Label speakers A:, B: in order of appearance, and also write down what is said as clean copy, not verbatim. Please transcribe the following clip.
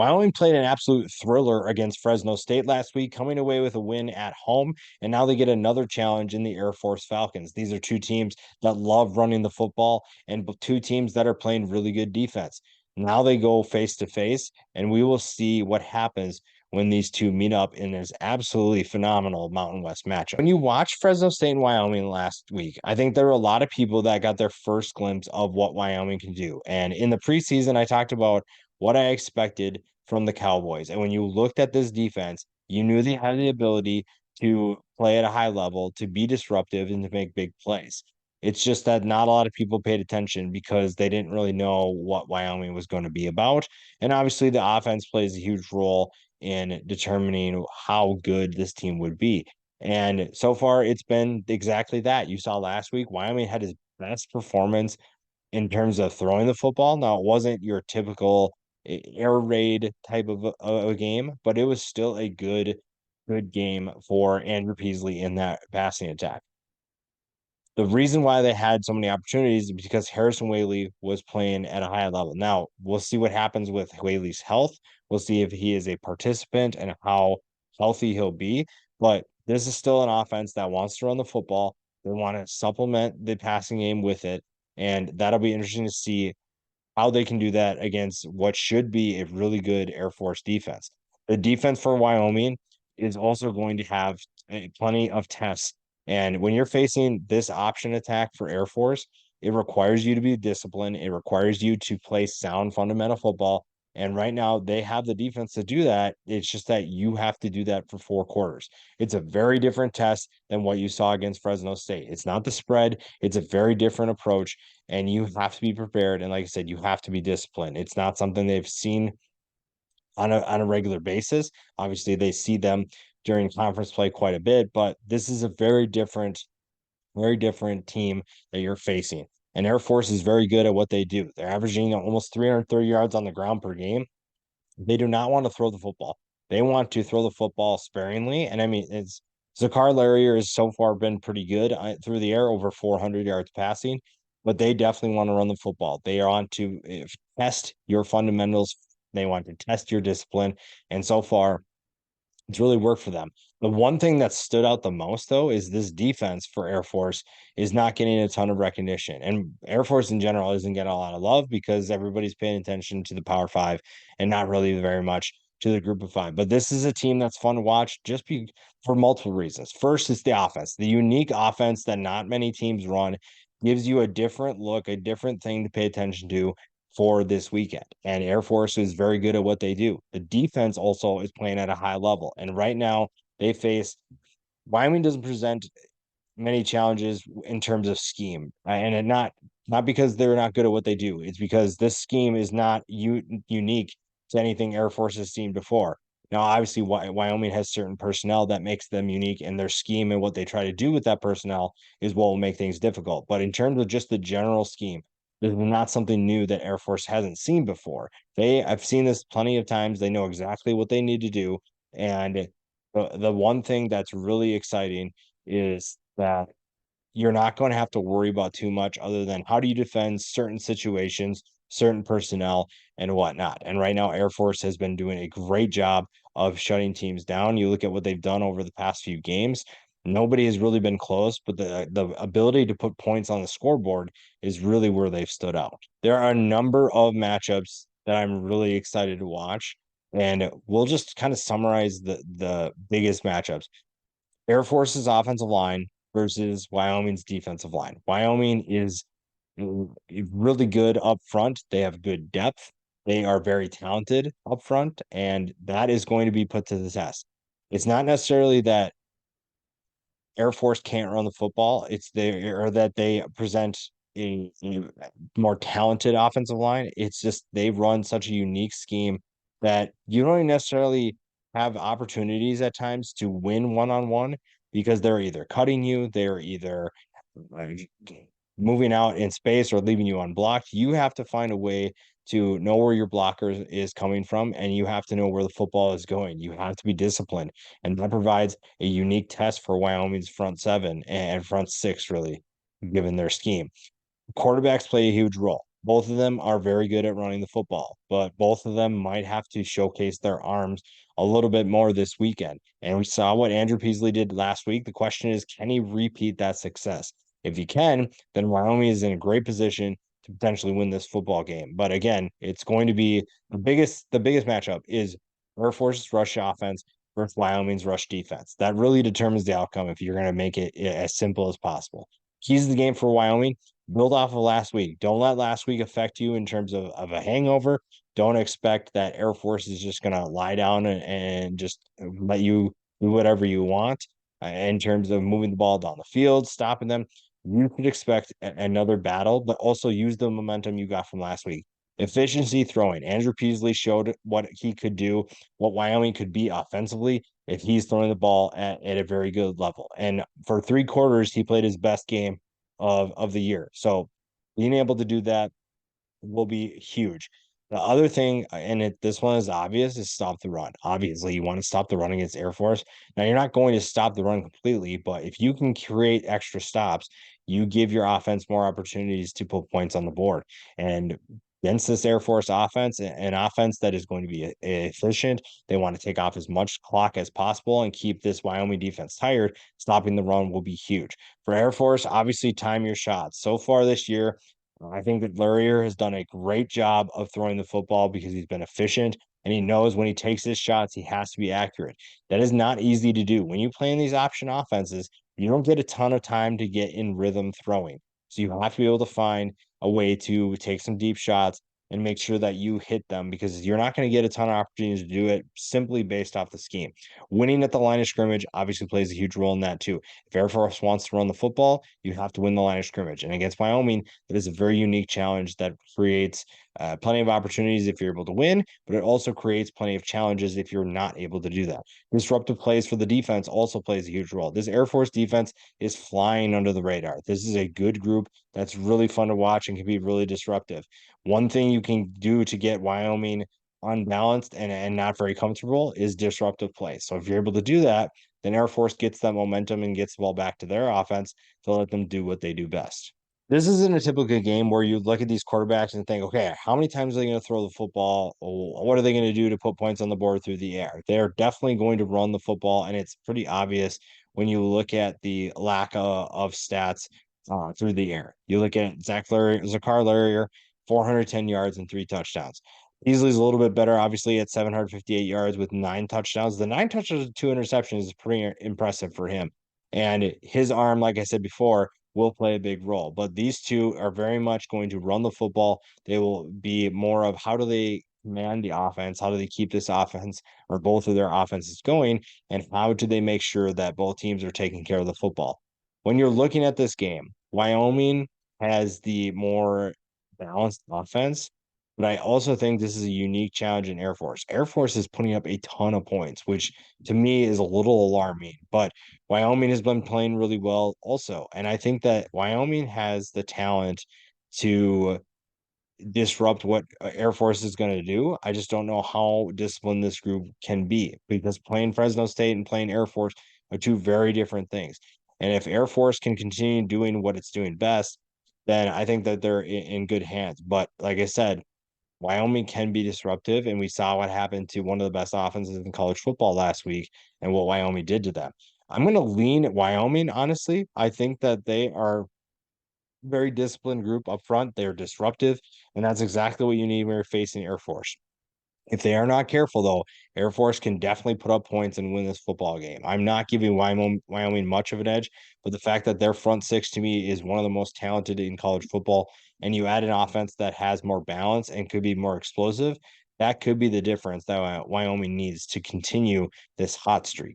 A: Wyoming played an absolute thriller against Fresno State last week, coming away with a win at home, and now they get another challenge in the Air Force Falcons. These are two teams that love running the football and two teams that are playing really good defense. Now they go face to face, and we will see what happens when these two meet up in this absolutely phenomenal Mountain West matchup. When you watch Fresno State and Wyoming last week, I think there were a lot of people that got their first glimpse of what Wyoming can do. And in the preseason, I talked about what I expected from the Cowboys. And when you looked at this defense, you knew they had the ability to play at a high level, to be disruptive, and to make big plays. It's just that not a lot of people paid attention because they didn't really know what Wyoming was going to be about. And obviously, the offense plays a huge role in determining how good this team would be. And so far, it's been exactly that. You saw last week, Wyoming had his best performance in terms of throwing the football. Now, it wasn't your typical air raid type of a game, but it was still a good game for Andrew Peasley in that passing attack. The reason why they had so many opportunities is because Harrison Whaley was playing at a high level. Now, we'll see what happens with Whaley's health. We'll see if he is a participant and how healthy he'll be. But this is still an offense that wants to run the football. They want to supplement the passing game with it. And that'll be interesting to see how they can do that against what should be a really good Air Force defense. The defense for Wyoming is also going to have plenty of tests. And when you're facing this option attack for Air Force, it requires you to be disciplined. It requires you to play sound fundamental football. And right now, they have the defense to do that. It's just that you have to do that for 4 quarters. It's a very different test than what you saw against Fresno State. It's not the spread, it's a very different approach, and you have to be prepared. And like I said, you have to be disciplined. It's not something they've seen on a regular basis. Obviously, they see them during conference play quite a bit, but this is a very different team that you're facing. And Air Force is very good at what they do. They're averaging almost 330 yards on the ground per game. They do not want to throw the football. They want to throw the football sparingly. And I mean, it's Zakar Larrier has so far been pretty good through the air, over 400 yards passing, but they definitely want to run the football. They are on to test your fundamentals. They want to test your discipline. And so far, it's really worked for them. The one thing that stood out the most, though, is this defense for Air Force is not getting a ton of recognition. And Air Force in general isn't getting a lot of love because everybody's paying attention to the Power Five and not really very much to the Group of Five. But this is a team that's fun to watch for multiple reasons. First, is the offense. The unique offense that not many teams run gives you a different look, a different thing to pay attention to for this weekend. And Air Force is very good at what they do. The defense also is playing at a high level. And right now, they face Wyoming doesn't present many challenges in terms of scheme, and not because they're not good at what they do. It's because this scheme is not unique to anything Air Force has seen before. Now, obviously, Wyoming has certain personnel that makes them unique, and their scheme and what they try to do with that personnel is what will make things difficult. But in terms of just the general scheme, this is not something new that Air Force hasn't seen before. I've seen this plenty of times. They know exactly what they need to do, and the one thing that's really exciting is that you're not going to have to worry about too much other than how do you defend certain situations, certain personnel, and whatnot. And right now, Air Force has been doing a great job of shutting teams down. You look at what they've done over the past few games. Nobody has really been close, but the ability to put points on the scoreboard is really where they've stood out. There are a number of matchups that I'm really excited to watch, and we'll just kind of summarize the biggest matchups. Air Force's offensive line versus Wyoming's defensive line. Wyoming is really good up front. They have good depth. They are very talented up front, and that is going to be put to the test. It's not necessarily that Air Force can't run the football. It's they or that they present a more talented offensive line. It's just they run such a unique scheme that you don't necessarily have opportunities at times to win one-on-one because they're either cutting you, they're either like moving out in space or leaving you unblocked. You have to find a way to know where your blocker is coming from, and you have to know where the football is going. You have to be disciplined, and that provides a unique test for Wyoming's front 7 and front 6, really, given their scheme. Quarterbacks play a huge role. Both of them are very good at running the football, but both of them might have to showcase their arms a little bit more this weekend. And we saw what Andrew Peasley did last week. The question is, can he repeat that success? If he can, then Wyoming is in a great position to potentially win this football game. But again, it's going to be the biggest matchup is Air Force's rush offense versus Wyoming's rush defense. That really determines the outcome if you're going to make it as simple as possible. Keys of the game for Wyoming: build off of last week. Don't let last week affect you in terms of a hangover. Don't expect that Air Force is just going to lie down and just let you do whatever you want in terms of moving the ball down the field, stopping them. You could expect another battle, but also use the momentum you got from last week. Efficiency throwing. Andrew Peasley showed what he could do, what Wyoming could be offensively if he's throwing the ball at a very good level. And for 3 quarters, he played his best game of the year. So being able to do that will be huge. The other thing, this one is obvious, is stop the run. Obviously, you want to stop the run against Air Force. Now, you're not going to stop the run completely, but if you can create extra stops, you give your offense more opportunities to put points on the board. And against this Air Force offense, an offense that is going to be efficient, they want to take off as much clock as possible and keep this Wyoming defense tired. Stopping the run will be huge. For Air Force, obviously, time your shots. So far this year, I think that Laurier has done a great job of throwing the football because he's been efficient and he knows when he takes his shots, he has to be accurate. That is not easy to do. When you play in these option offenses, you don't get a ton of time to get in rhythm throwing. So you have to be able to find a way to take some deep shots and make sure that you hit them because you're not going to get a ton of opportunities to do it simply based off the scheme. Winning at the line of scrimmage obviously plays a huge role in that too. If Air Force wants to run the football, you have to win the line of scrimmage. And against Wyoming, that is a very unique challenge that creates plenty of opportunities if you're able to win, but it also creates plenty of challenges if you're not able to do that. Disruptive plays for the defense also plays a huge role. This Air Force defense is flying under the radar. This is a good group that's really fun to watch and can be really disruptive. One thing you can do to get Wyoming unbalanced and not very comfortable is disruptive play. So if you're able to do that, then Air Force gets that momentum and gets the ball back to their offense to let them do what they do best. This isn't a typical game where you look at these quarterbacks and think, okay, how many times are they going to throw the football? Or what are they going to do to put points on the board through the air? They're definitely going to run the football, and it's pretty obvious when you look at the lack of stats through the air. You look at Zachar Larrier, 410 yards and 3 touchdowns. Beasley's a little bit better, obviously, at 758 yards with 9 touchdowns. The 9 touchdowns and 2 interceptions is pretty impressive for him. And his arm, like I said before, will play a big role. But these two are very much going to run the football. They will be more of how do they command the offense? How do they keep this offense or both of their offenses going? And how do they make sure that both teams are taking care of the football? When you're looking at this game, Wyoming has the more balanced offense, but I also think this is a unique challenge in Air Force. Air Force is putting up a ton of points, which to me is a little alarming, but Wyoming has been playing really well also. And I think that Wyoming has the talent to disrupt what Air Force is going to do. I just don't know how disciplined this group can be because playing Fresno State and playing Air Force are two very different things. And if Air Force can continue doing what it's doing best, then I think that they're in good hands. But like I said, Wyoming can be disruptive, and we saw what happened to one of the best offenses in college football last week and what Wyoming did to them. I'm going to lean at Wyoming, honestly. I think that they are very disciplined group up front. They're disruptive, and that's exactly what you need when you're facing Air Force. If they are not careful, though, Air Force can definitely put up points and win this football game. I'm not giving Wyoming much of an edge, but the fact that their front six to me is one of the most talented in college football, and you add an offense that has more balance and could be more explosive, that could be the difference that Wyoming needs to continue this hot streak.